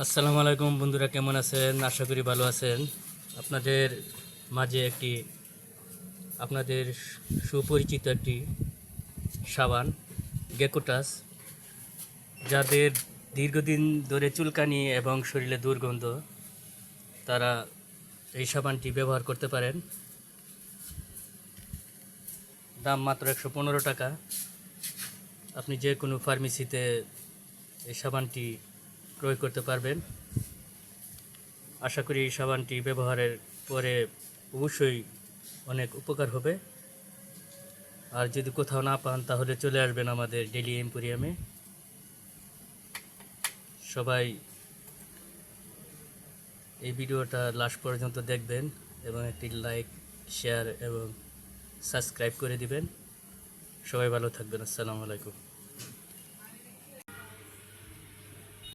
আসসালামু আলাইকুম বন্ধুরা, কেমন আছেন? আশা করি ভালো আছেন। আপনাদের মাঝে আপনাদের সুপরিচিত একটি সাবান, গেকোটাস, যাদের দীর্ঘদিন ধরে চুলকানি এবং শরীরে দুর্গন্ধ, তারা এই সাবানটি ব্যবহার করতে পারেন। দাম মাত্র 115 টাকা। আপনি যে কোনো ফার্মেসিতে এই সাবানটি ক্রয় করতে পারবেন। আশা করি এই সাবানটি ব্যবহারের পরে অবশ্যই অনেক উপকার হবে। আর যদি কোথাও না পান তাহলে চলে আসবেন আমাদের ডেইলি এম্পোরিয়ামে। সবাই এই ভিডিওটা লাস্ট পর্যন্ত দেখবেন এবং একটি লাইক, শেয়ার এবং সাবস্ক্রাইব করে দিবেন। সবাই ভালো থাকবেন। আসসালামু আলাইকুম।